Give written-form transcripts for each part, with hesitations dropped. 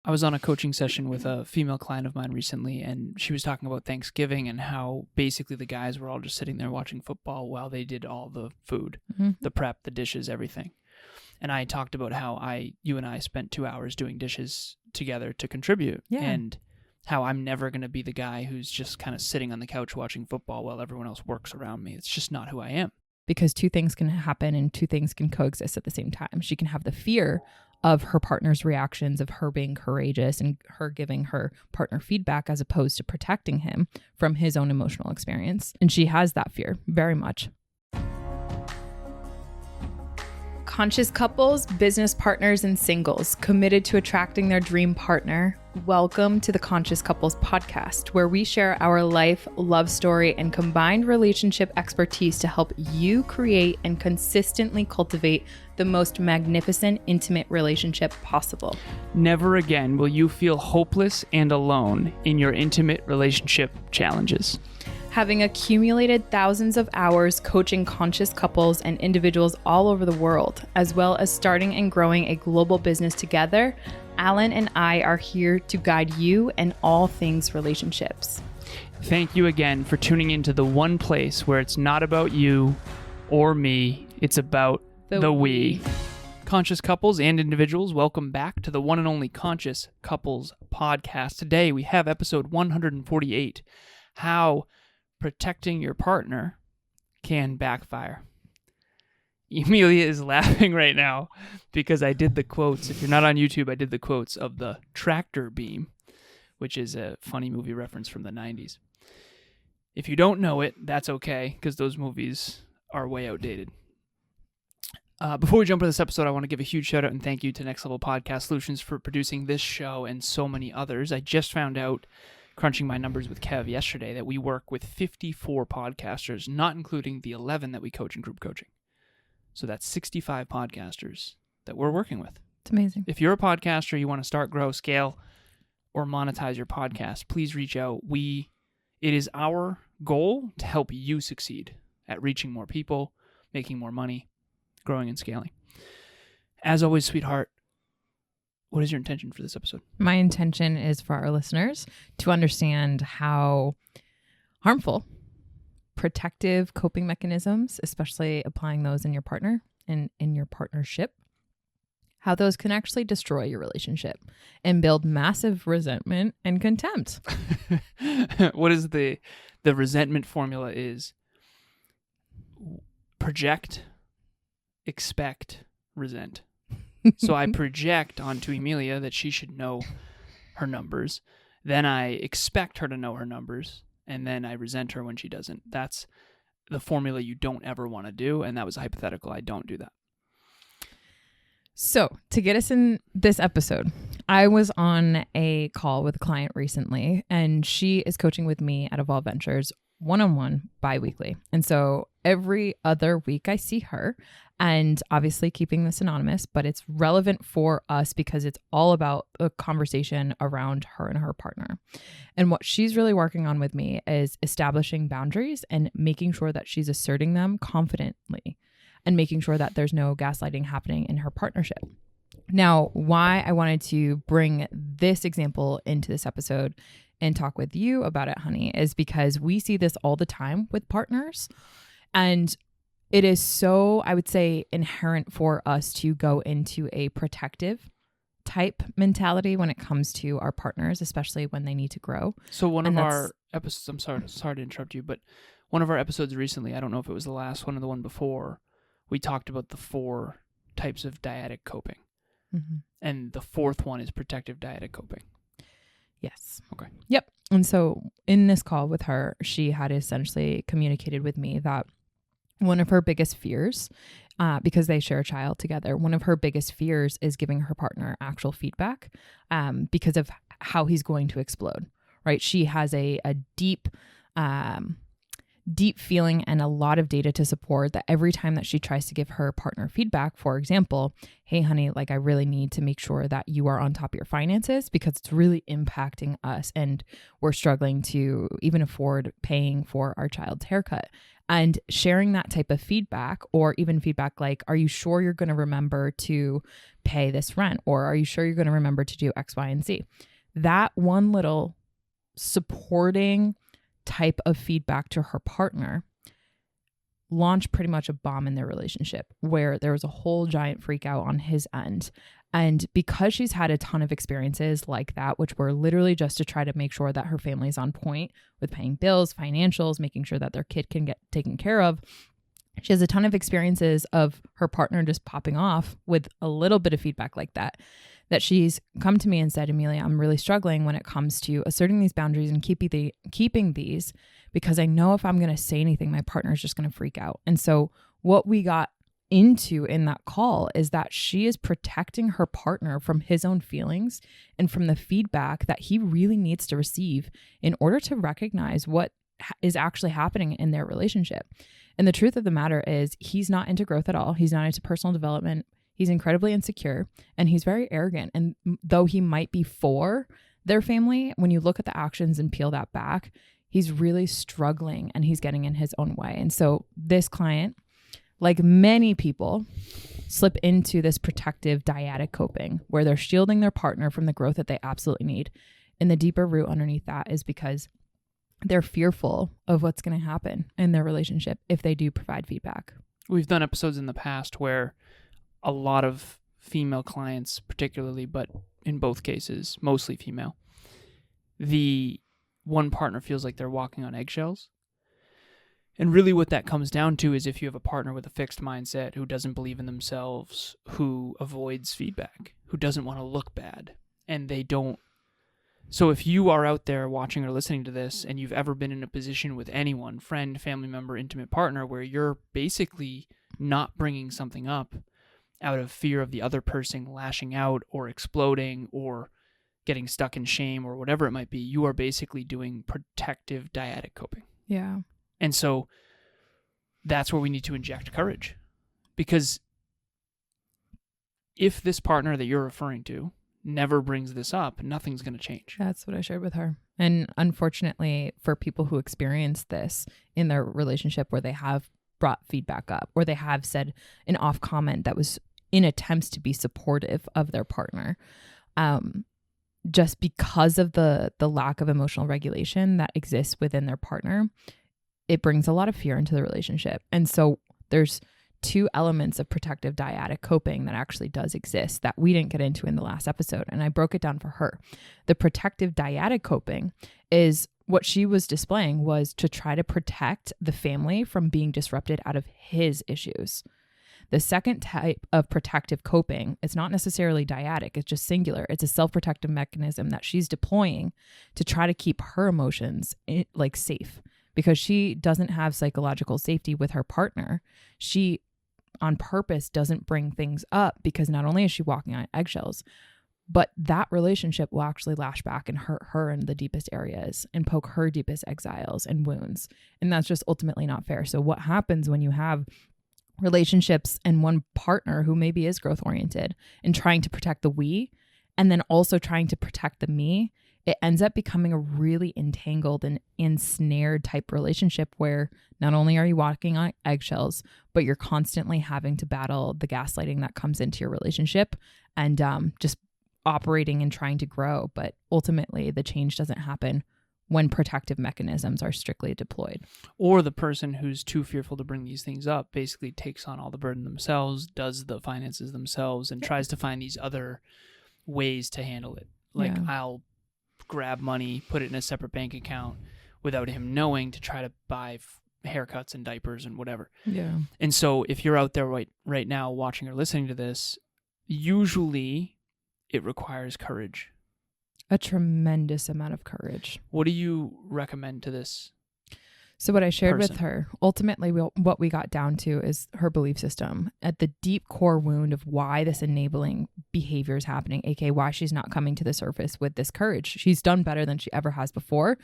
I was on a coaching session with a female client of mine recently, and she was talking about Thanksgiving and how basically the guys were all just sitting there watching football while they did all the food, the prep, the dishes, everything. And I talked about how you and I spent 2 hours doing dishes together to contribute, and how I'm never going to be the guy who's just kind of sitting on the couch watching football while everyone else works around me. It's just not who I am. Because two things can happen and two things can coexist at the same time. She can have the fear of her partner's reactions, of her being courageous and her giving her partner feedback as opposed to protecting him from his own emotional experience. And she has that fear very much. Conscious couples, business partners, and singles committed to attracting their dream partner. Welcome to the Conscious Couples podcast, where we share our life, love story, and combined relationship expertise to help you create and consistently cultivate the most magnificent, intimate relationship possible. Never again will you feel hopeless and alone in your intimate relationship challenges. Having accumulated thousands of hours coaching conscious couples and individuals all over the world, as well as starting and growing a global business together, Alan and I are here to guide you in all things relationships. Thank you again for tuning into the one place where it's not about you or me, it's about the we. Conscious couples and individuals, welcome back to the one and only Conscious Couples podcast. Today we have episode 148, How Protecting Your Partner Can Backfire. Emilia is laughing right now because I did the quotes. If you're not on YouTube, I did the quotes of the tractor beam, which is a funny movie reference from the 90s. If you don't know it, that's okay, because those movies are way outdated. Before we jump into this episode, I want to give a huge shout out and thank you to Next Level Podcast Solutions for producing this show and so many others. I just found out, crunching my numbers with Kev yesterday, that we work with 54 podcasters, not including the 11 that we coach in group coaching. So that's 65 podcasters that we're working with. It's amazing. If you're a podcaster, you want to start, grow, scale, or monetize your podcast, please reach out. It is our goal to help you succeed at reaching more people, making more money, growing and scaling. As always, sweetheart, what is your intention for this episode? My intention is for our listeners to understand how harmful protective coping mechanisms, especially applying those in your partner and in your partnership, how those can actually destroy your relationship and build massive resentment and contempt. What is the resentment formula is project, expect, resent. So I project onto Emilia that she should know her numbers. Then I expect her to know her numbers. And then I resent her when she doesn't. That's the formula you don't ever want to do. And that was a hypothetical. I don't do that. So to get us in this episode, I was on a call with a client recently, and she is coaching with me at Evolve Ventures one-on-one bi-weekly. And so every other week I see her, and obviously keeping this anonymous, but it's relevant for us because it's all about a conversation around her and her partner. And what she's really working on with me is establishing boundaries and making sure that she's asserting them confidently and making sure that there's no gaslighting happening in her partnership. Now, why I wanted to bring this example into this episode and talk with you about it, honey, is because we see this all the time with partners. And it is so, I would say, inherent for us to go into a protective type mentality when it comes to our partners, especially when they need to grow. So one of our episodes, I'm sorry to interrupt you, but one of our episodes recently, I don't know if it was the last one or the one before, we talked about the 4 types of dyadic coping. Mm-hmm. And the 4th one is protective dyadic coping. Yes. Okay. Yep. And so in this call with her, she had essentially communicated with me that one of her biggest fears, because they share a child together, one of her biggest fears is giving her partner actual feedback because of how he's going to explode, right? She has a deep deep feeling and a lot of data to support that every time that she tries to give her partner feedback, for example, hey, honey, like I really need to make sure that you are on top of your finances because it's really impacting us and we're struggling to even afford paying for our child's haircut. And sharing that type of feedback, or even feedback like, are you sure you're going to remember to pay this rent? Or are you sure you're going to remember to do X, Y, and Z? That one little supporting type of feedback to her partner launched pretty much a bomb in their relationship, where there was a whole giant freak out on his end. And because she's had a ton of experiences like that, which were literally just to try to make sure that her family's on point with paying bills, financials, making sure that their kid can get taken care of, she has a ton of experiences of her partner just popping off with a little bit of feedback like that she's come to me and said, Emilia, I'm really struggling when it comes to asserting these boundaries and keeping these, because I know if I'm going to say anything, my partner is just going to freak out. And so what we got into in that call is that she is protecting her partner from his own feelings and from the feedback that he really needs to receive in order to recognize what is actually happening in their relationship. And the truth of the matter is he's not into growth at all. He's not into personal development. He's incredibly insecure and he's very arrogant. And though he might be for their family, when you look at the actions and peel that back, he's really struggling and he's getting in his own way. And so this client, like many people, slip into this protective dyadic coping where they're shielding their partner from the growth that they absolutely need. And the deeper root underneath that is because they're fearful of what's going to happen in their relationship if they do provide feedback. We've done episodes in the past where a lot of female clients, particularly, but in both cases, mostly female, the one partner feels like they're walking on eggshells. And really what that comes down to is if you have a partner with a fixed mindset who doesn't believe in themselves, who avoids feedback, who doesn't want to look bad, and they don't. So if you are out there watching or listening to this and you've ever been in a position with anyone, friend, family member, intimate partner, where you're basically not bringing something up out of fear of the other person lashing out or exploding or getting stuck in shame or whatever it might be, you are basically doing protective dyadic coping. Yeah. And so that's where we need to inject courage. Because if this partner that you're referring to never brings this up, nothing's going to change. That's what I shared with her. And unfortunately, for people who experience this in their relationship where they have brought feedback up or they have said an off comment that was in attempts to be supportive of their partner, just because of the lack of emotional regulation that exists within their partner, it brings a lot of fear into the relationship. And so there's two elements of protective dyadic coping that actually does exist that we didn't get into in the last episode. And I broke it down for her. The protective dyadic coping is what she was displaying was to try to protect the family from being disrupted out of his issues. The second type of protective coping, it's not necessarily dyadic, it's just singular. It's a self-protective mechanism that she's deploying to try to keep her emotions safe, because she doesn't have psychological safety with her partner. She on purpose doesn't bring things up because not only is she walking on eggshells, but that relationship will actually lash back and hurt her in the deepest areas and poke her deepest exiles and wounds. And that's just ultimately not fair. So what happens when you have relationships and one partner who maybe is growth oriented and trying to protect the we, and then also trying to protect the me, it ends up becoming a really entangled and ensnared type relationship where not only are you walking on eggshells, but you're constantly having to battle the gaslighting that comes into your relationship and just operating and trying to grow. But ultimately, the change doesn't happen when protective mechanisms are strictly deployed. Or the person who's too fearful to bring these things up basically takes on all the burden themselves, does the finances themselves, and tries to find these other ways to handle it. Like, I'll grab money, put it in a separate bank account without him knowing to try to buy haircuts and diapers and whatever. Yeah. And so if you're out there right now watching or listening to this, usually it requires courage. A tremendous amount of courage. What do you recommend to this? So what I shared with her, ultimately what we got down to is her belief system at the deep core wound of why this enabling behavior is happening, aka why she's not coming to the surface with this courage. She's done better than she ever has before,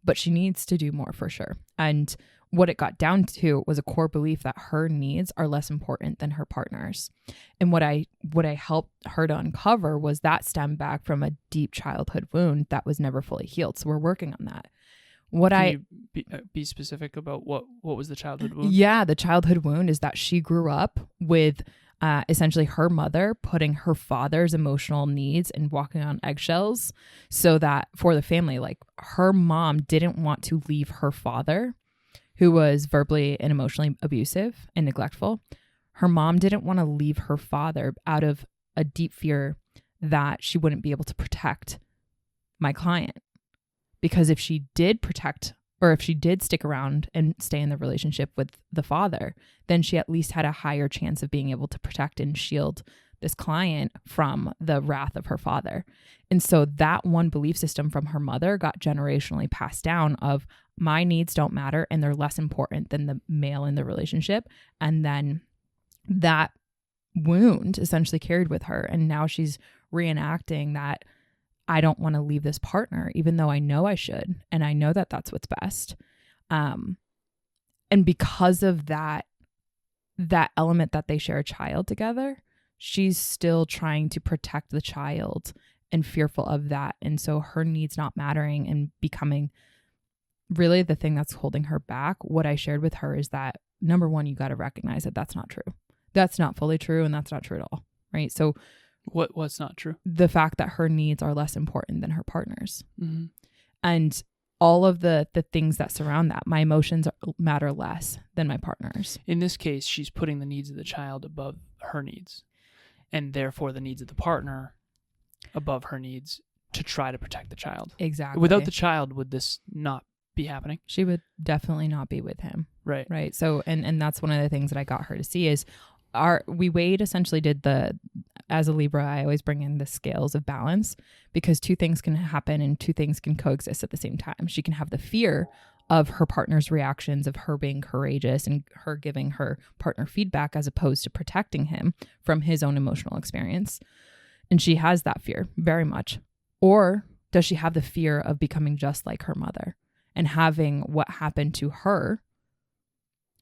but she needs to do more for sure. And what it got down to was a core belief that her needs are less important than her partner's. And what I helped her to uncover was that stemmed back from a deep childhood wound that was never fully healed. So we're working on that. Can you be specific about what was the childhood wound? Yeah, the childhood wound is that she grew up with essentially her mother putting her father's emotional needs and walking on eggshells so that for the family, like her mom didn't want to leave her father, who was verbally and emotionally abusive and neglectful. Her mom didn't want to leave her father out of a deep fear that she wouldn't be able to protect my client. Because if she did protect, or if she did stick around and stay in the relationship with the father, then she at least had a higher chance of being able to protect and shield this client from the wrath of her father. And so that one belief system from her mother got generationally passed down of my needs don't matter and they're less important than the male in the relationship. And then that wound essentially carried with her. And now she's reenacting that I don't want to leave this partner, even though I know I should. And I know that that's what's best. And because of that element that they share a child together, she's still trying to protect the child and fearful of that. And so her needs not mattering and becoming really the thing that's holding her back. What I shared with her is that, number one, you got to recognize that that's not true. That's not fully true. And that's not true at all. Right. So what's not true? The fact that her needs are less important than her partner's. Mm-hmm. And all of the things that surround that, my emotions matter less than my partner's. In this case, she's putting the needs of the child above her needs, and therefore the needs of the partner above her needs to try to protect the child. Exactly. Without the child, would this not be happening? She would definitely not be with him. Right. Right. So, and that's one of the things that I got her to see is essentially did as a Libra, I always bring in the scales of balance because two things can happen and two things can coexist at the same time. She can have the fear of her partner's reactions, of her being courageous and her giving her partner feedback as opposed to protecting him from his own emotional experience. And she has that fear very much. Or does she have the fear of becoming just like her mother and having what happened to her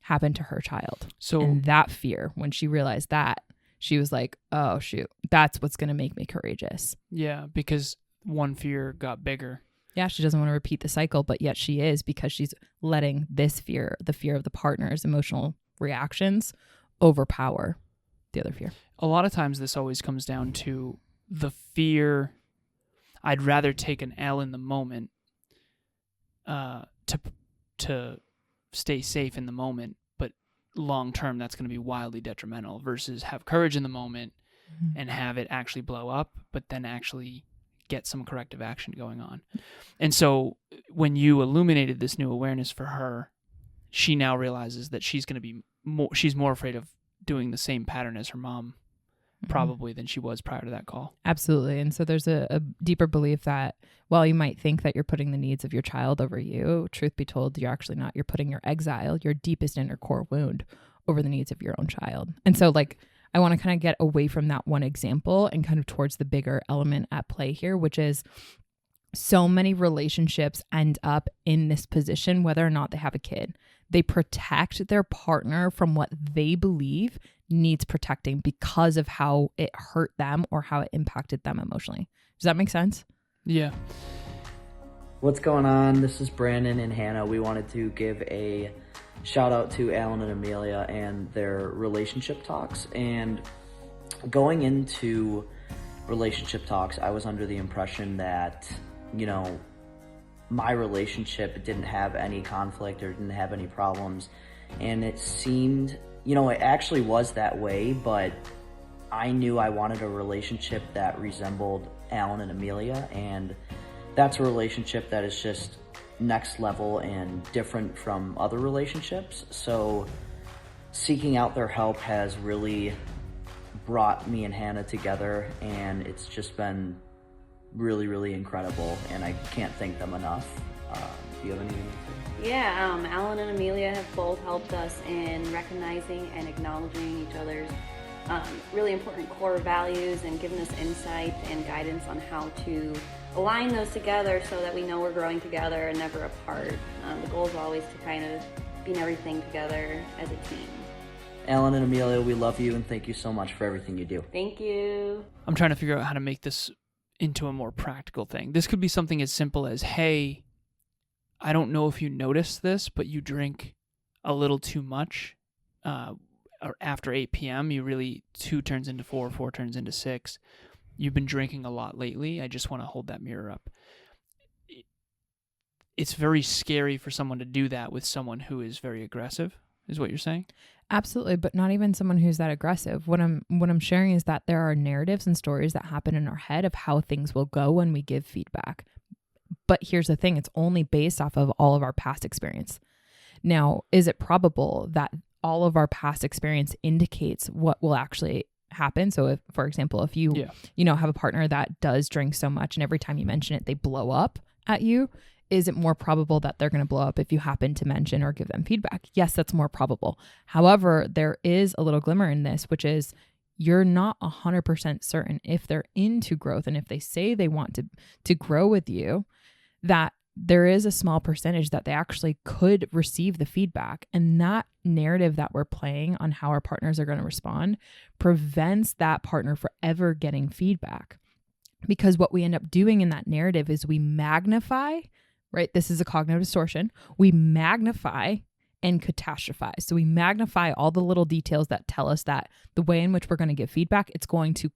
happen to her child? So, and that fear, when she realized that, she was like, oh, shoot, that's what's going to make me courageous. Yeah, because one fear got bigger. Yeah, she doesn't want to repeat the cycle, but yet she is, because she's letting this fear, the fear of the partner's emotional reactions, overpower the other fear. A lot of times this always comes down to the fear. I'd rather take an L in the moment to stay safe in the moment, but long term that's going to be wildly detrimental, versus have courage in the moment and have it actually blow up, but then actually get some corrective action going on. And so when you illuminated this new awareness for her, she now realizes that she's going to be she's more afraid of doing the same pattern as her mom probably than she was prior to that call. Absolutely. And so there's a deeper belief that while you might think that you're putting the needs of your child over you, truth be told, you're actually not. You're putting your exile, your deepest inner core wound, over the needs of your own child. And so I want to kind of get away from that one example and kind of towards the bigger element at play here, which is so many relationships end up in this position, whether or not they have a kid. They protect their partner from what they believe needs protecting because of how it hurt them or how it impacted them emotionally. Does that make sense? Yeah. What's going on? This is Branden and Hannah. We wanted to give a shout out to Alan and Emilia and their relationship talks. And going into relationship talks, I was under the impression that, my relationship didn't have any conflict or didn't have any problems. And it seemed, it actually was that way, but I knew I wanted a relationship that resembled Alan and Emilia, and that's a relationship that is just next level and different from other relationships. So seeking out their help has really brought me and Hannah together, and it's just been really, really incredible, and I can't thank them enough. Do you have anything to say? Yeah, Alan and Emilia have both helped us in recognizing and acknowledging each other's really important core values and given us insight and guidance on how to align those together so that we know we're growing together and never apart. The goal is always to kind of being everything together as a team. Alan and Emilia, we love you and thank you so much for everything you do. Thank you. I'm trying to figure out how to make this into a more practical thing. This could be something as simple as, hey, I don't know if you noticed this, but you drink a little too much or after 8 p.m. You really, 2 turns into 4, 4 turns into 6. You've been drinking a lot lately. I just want to hold that mirror up. It's very scary for someone to do that with someone who is very aggressive, is what you're saying? Absolutely, but not even someone who's that aggressive. What I'm sharing is that there are narratives and stories that happen in our head of how things will go when we give feedback. But here's the thing, it's only based off of all of our past experience. Now, is it probable that all of our past experience indicates what will actually happen? So if, for example, if you have a partner that does drink so much and every time you mention it, they blow up at you, is it more probable that they're going to blow up if you happen to mention or give them feedback? Yes, that's more probable. However, there is a little glimmer in this, which is you're not 100% certain if they're into growth and if they say they want to grow with you, that there is a small percentage that they actually could receive the feedback. And that narrative that we're playing on how our partners are going to respond prevents that partner from ever getting feedback. Because what we end up doing in that narrative is we magnify, right? This is a cognitive distortion. We magnify and catastrophize. So we magnify all the little details that tell us that the way in which we're going to give feedback, it's going to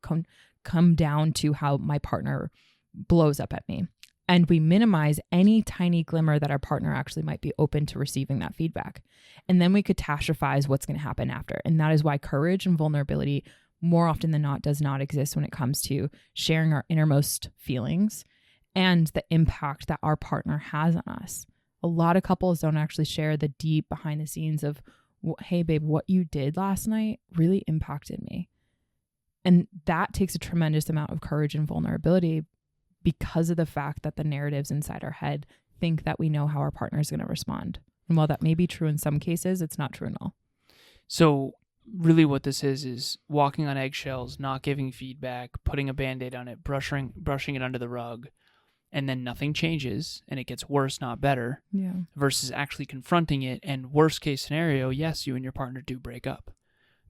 come down to how my partner blows up at me. And we minimize any tiny glimmer that our partner actually might be open to receiving that feedback. And then we catastrophize what's going to happen after. And that is why courage and vulnerability more often than not does not exist when it comes to sharing our innermost feelings and the impact that our partner has on us. A lot of couples don't actually share the deep behind the scenes of, hey babe, what you did last night really impacted me. And that takes a tremendous amount of courage and vulnerability because of the fact that the narratives inside our head think that we know how our partner is going to respond. And while that may be true in some cases, it's not true in all. So really what this is walking on eggshells, not giving feedback, putting a Band-Aid on it, brushing it under the rug, and then nothing changes and it gets worse, not better, versus actually confronting it. And worst case scenario, yes, you and your partner do break up,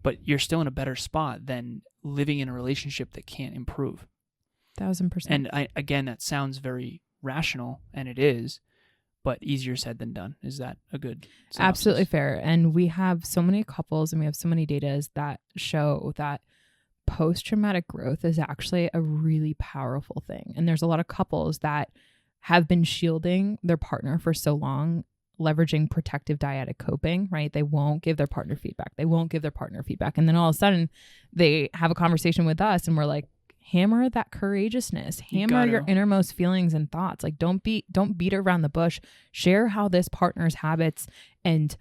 but you're still in a better spot than living in a relationship that can't improve. 1000%. And again, that sounds very rational, and it is, but easier said than done. Is that a good synopsis? Absolutely fair. And we have so many couples and we have so many data that show that post-traumatic growth is actually a really powerful thing. And there's a lot of couples that have been shielding their partner for so long, leveraging protective dyadic coping, right? They won't give their partner feedback. And then all of a sudden they have a conversation with us and we're like, hammer that courageousness, hammer your innermost feelings and thoughts. Like don't beat around the bush. Share how this partner's habits and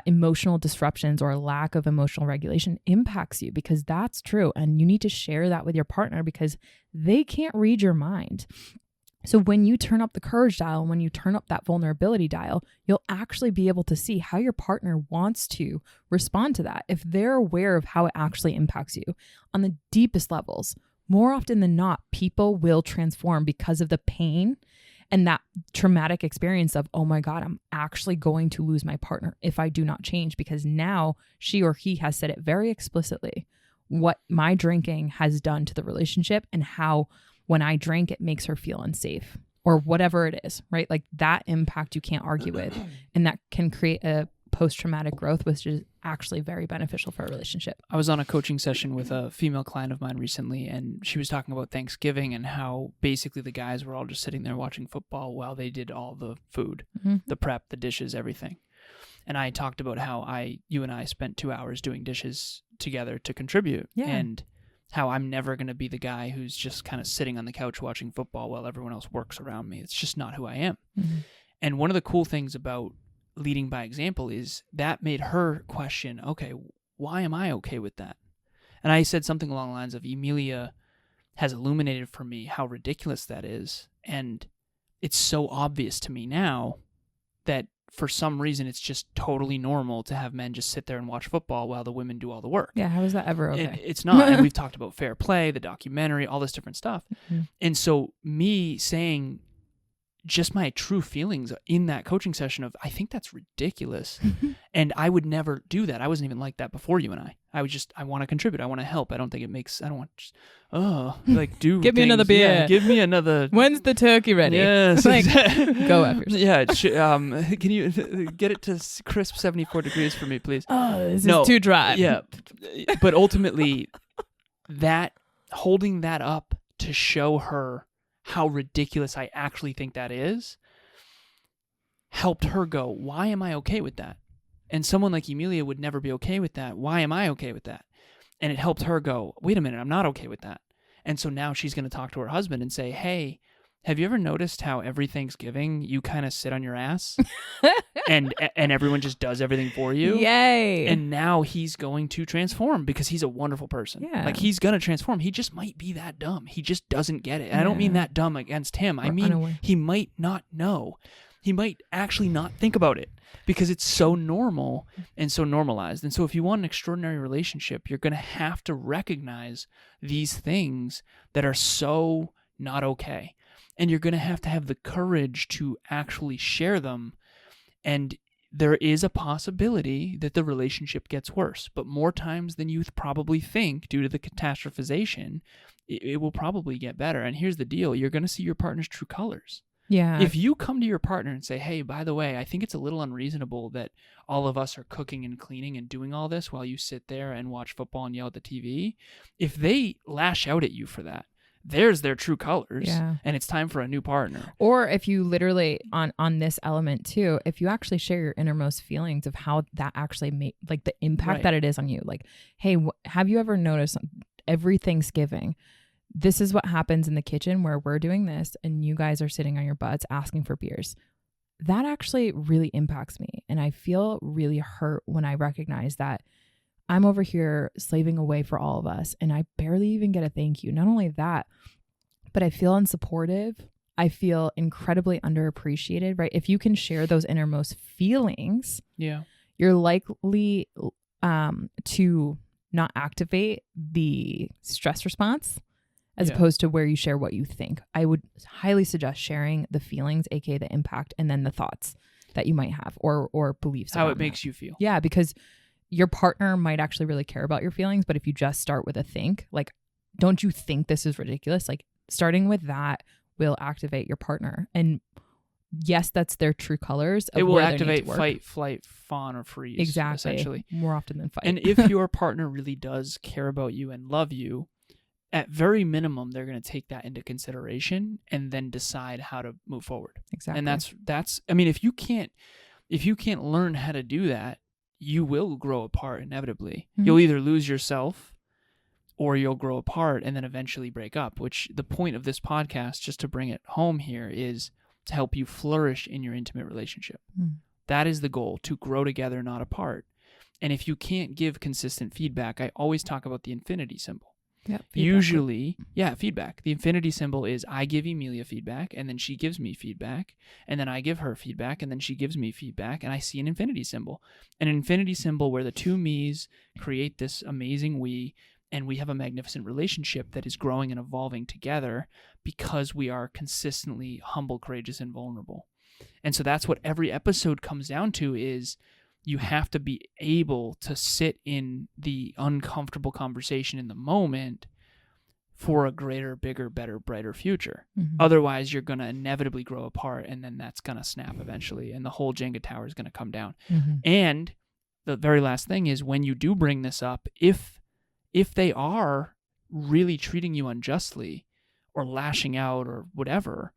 emotional disruptions or lack of emotional regulation impacts you, because that's true. And you need to share that with your partner because they can't read your mind. So when you turn up the courage dial, when you turn up that vulnerability dial, you'll actually be able to see how your partner wants to respond to that. If they're aware of how it actually impacts you on the deepest levels, more often than not, people will transform because of the pain and that traumatic experience of, oh my God, I'm actually going to lose my partner if I do not change, because now she or he has said it very explicitly what my drinking has done to the relationship and how when I drink, it makes her feel unsafe or whatever it is, right? Like that impact you can't argue with. And that can create a post-traumatic growth, which is actually very beneficial for a relationship. I was on a coaching session with a female client of mine recently, and she was talking about Thanksgiving and how basically the guys were all just sitting there watching football while they did all the food, the prep, the dishes, everything. And I talked about how you and I spent 2 hours doing dishes together to contribute, and how I'm never going to be the guy who's just kind of sitting on the couch watching football while everyone else works around me. It's just not who I am. And one of the cool things about leading by example is that made her question, okay, why am I okay with that? And I said something along the lines of, Emilia has illuminated for me how ridiculous that is. And it's so obvious to me now that for some reason it's just totally normal to have men just sit there and watch football while the women do all the work. Yeah, how is that ever okay? It's not. And we've talked about fair play, the documentary, all this different stuff. And so me saying, just my true feelings in that coaching session of, I think that's ridiculous. And I would never do that. I wasn't even like that before you and I. I want to contribute. I want to help. I don't think it makes, I don't want just, do Give me another things. beer. Yeah, give me another. When's the turkey ready? Yes. Like, exactly. go after. Yeah. Can you get it to crisp 74 degrees for me, please? Oh, this is too dry. Yeah. But ultimately, holding that up to show her how ridiculous I actually think that is, helped her go, why am I okay with that? And someone like Emilia would never be okay with that. Why am I okay with that? And it helped her go, wait a minute, I'm not okay with that. And so now she's going to talk to her husband and say, hey, have you ever noticed how every Thanksgiving you kind of sit on your ass and everyone just does everything for you? Yay. And now he's going to transform because he's a wonderful person. Yeah. Like, he's going to transform. He just might be that dumb. He just doesn't get it. And I don't mean that dumb against him. I mean, unaware. He might not know. He might actually not think about it because it's so normal and so normalized. And so if you want an extraordinary relationship, you're going to have to recognize these things that are so not okay. And you're going to have the courage to actually share them. And there is a possibility that the relationship gets worse. But more times than you probably think, due to the catastrophization, it will probably get better. And here's the deal. You're going to see your partner's true colors. Yeah. If you come to your partner and say, hey, by the way, I think it's a little unreasonable that all of us are cooking and cleaning and doing all this while you sit there and watch football and yell at the TV, if they lash out at you for that, there's their true colors. Yeah. And it's time for a new partner. Or if you literally, on this element too, if you actually share your innermost feelings of how that actually made, like the impact that it is on you. Like, hey, have you ever noticed every Thanksgiving, this is what happens in the kitchen where we're doing this and you guys are sitting on your butts asking for beers. That actually really impacts me. And I feel really hurt when I recognize that I'm over here slaving away for all of us and I barely even get a thank you. Not only that, but I feel unsupportive. I feel incredibly underappreciated, right? If you can share those innermost feelings, you're likely to not activate the stress response as opposed to where you share what you think. I would highly suggest sharing the feelings, aka the impact, and then the thoughts that you might have or beliefs. How it makes you feel. Yeah, because your partner might actually really care about your feelings, but if you just start with a think, like, don't you think this is ridiculous? Like, starting with that will activate your partner. And yes, that's their true colors. Of it will where activate fight, flight, fawn, or freeze. Exactly. Essentially. More often than fight. And if your partner really does care about you and love you, at very minimum, they're going to take that into consideration and then decide how to move forward. Exactly. And that's, I mean, if you can't learn how to do that, you will grow apart inevitably. Mm-hmm. You'll either lose yourself or you'll grow apart and then eventually break up, which the point of this podcast, just to bring it home here, is to help you flourish in your intimate relationship. Mm. That is the goal, to grow together, not apart. And if you can't give consistent feedback, I always talk about the infinity symbol. Yep, Usually, feedback. The infinity symbol is I give Emilia feedback, and then she gives me feedback, and then I give her feedback, and then she gives me feedback, and I see an infinity symbol. An infinity symbol where the two me's create this amazing we, and we have a magnificent relationship that is growing and evolving together because we are consistently humble, courageous, and vulnerable. And so that's what every episode comes down to is you have to be able to sit in the uncomfortable conversation in the moment for a greater, bigger, better, brighter future. Mm-hmm. Otherwise, you're going to inevitably grow apart, and then that's going to snap eventually, and the whole Jenga tower is going to come down. Mm-hmm. And the very last thing is, when you do bring this up, if they are really treating you unjustly or lashing out or whatever,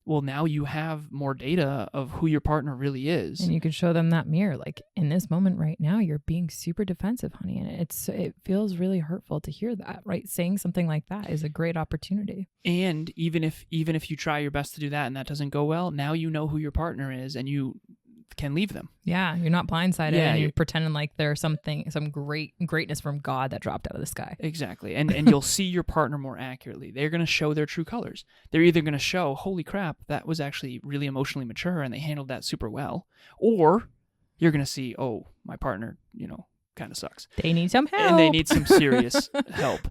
well, now you have more data of who your partner really is. And you can show them that mirror. Like, in this moment right now, you're being super defensive, honey. And it feels really hurtful to hear that, right? Saying something like that is a great opportunity. And even if you try your best to do that and that doesn't go well, now you know who your partner is and you can leave them. Yeah, you're not blindsided and you're pretending like there's some greatness from God that dropped out of the sky. Exactly. And you'll see your partner more accurately. They're going to show their true colors. They're either going to show, holy crap, that was actually really emotionally mature and they handled that super well. Or you're going to see, oh, my partner, kind of sucks. They need some help. And they need some serious help.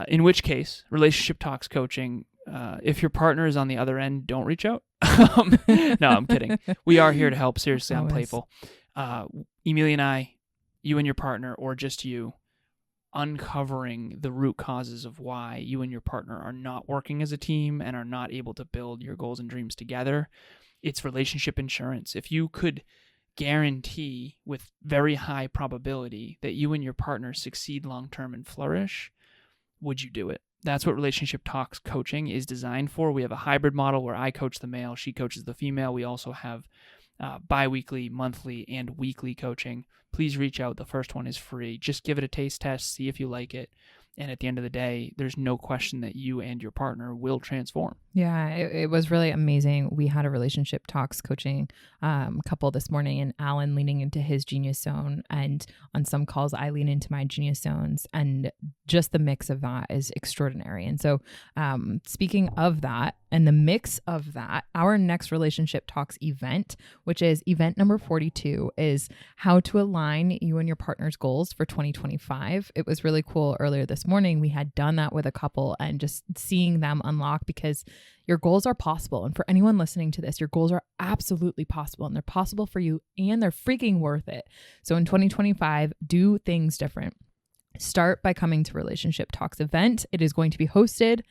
In which case, Relationship Talks Coaching if your partner is on the other end, don't reach out. No, I'm kidding. We are here to help. Seriously, I'm playful. Emilia and I, you and your partner, or just you, uncovering the root causes of why you and your partner are not working as a team and are not able to build your goals and dreams together. It's relationship insurance. If you could guarantee with very high probability that you and your partner succeed long-term and flourish, would you do it? That's what Relationship Talks coaching is designed for. We have a hybrid model where I coach the male, she coaches the female. We also have bi-weekly, monthly, and weekly coaching. Please reach out. The first one is free. Just give it a taste test, see if you like it. And at the end of the day, there's no question that you and your partner will transform. Yeah, it was really amazing. We had a Relationship Talks coaching couple this morning, and Alan leaning into his genius zone. And on some calls, I lean into my genius zones. And just the mix of that is extraordinary. And so speaking of that and the mix of that, our next Relationship Talks event, which is event number 42, is how to align you and your partner's goals for 2025. It was really cool. Earlier this morning, we had done that with a couple and just seeing them unlock, because your goals are possible. And for anyone listening to this, your goals are absolutely possible, and they're possible for you, and they're freaking worth it. So in 2025, do things different. Start by coming to Relationship Talks event. It is going to be hosted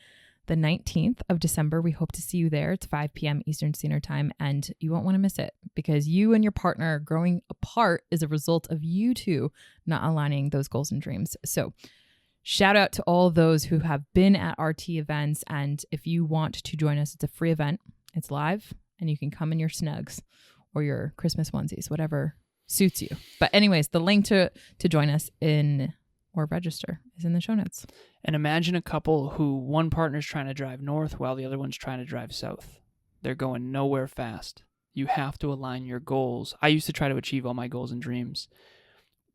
the 19th of December. We hope to see you there. It's 5 p.m. Eastern Standard Time, and you won't want to miss it, because you and your partner growing apart is a result of you two not aligning those goals and dreams. So shout out to all those who have been at RT events. And if you want to join us, it's a free event. It's live, and you can come in your Snugs or your Christmas onesies, whatever suits you. But anyways, the link to join us or register is in the show notes. And imagine a couple who one partner's trying to drive north while the other one's trying to drive south. They're going nowhere fast. You have to align your goals. I used to try to achieve all my goals and dreams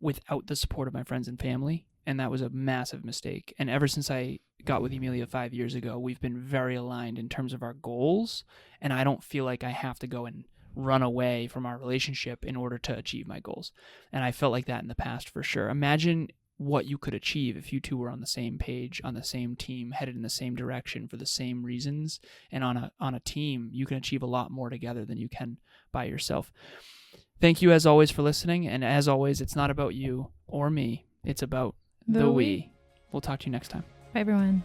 without the support of my friends and family, and that was a massive mistake. And ever since I got with Emilia 5 years ago, we've been very aligned in terms of our goals, and I don't feel like I have to go and run away from our relationship in order to achieve my goals. And I felt like that in the past for sure. Imagine what you could achieve if you two were on the same page, on the same team, headed in the same direction for the same reasons. And on a team, you can achieve a lot more together than you can by yourself. Thank you as always for listening. And as always, it's not about you or me. It's about the we. We'll talk to you next time. Bye, everyone.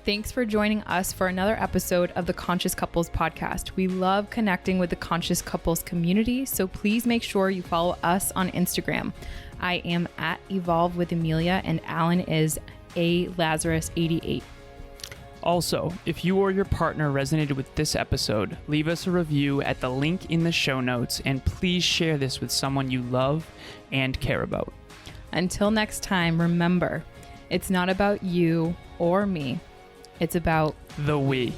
Thanks for joining us for another episode of the Conscious Couples podcast. We love connecting with the Conscious Couples community, so please make sure you follow us on Instagram. I am at Evolve with Emilia, and Alan is a Lazaros 88. Also, if you or your partner resonated with this episode, leave us a review at the link in the show notes, and please share this with someone you love and care about. Until next time, remember, it's not about you or me. It's about the we.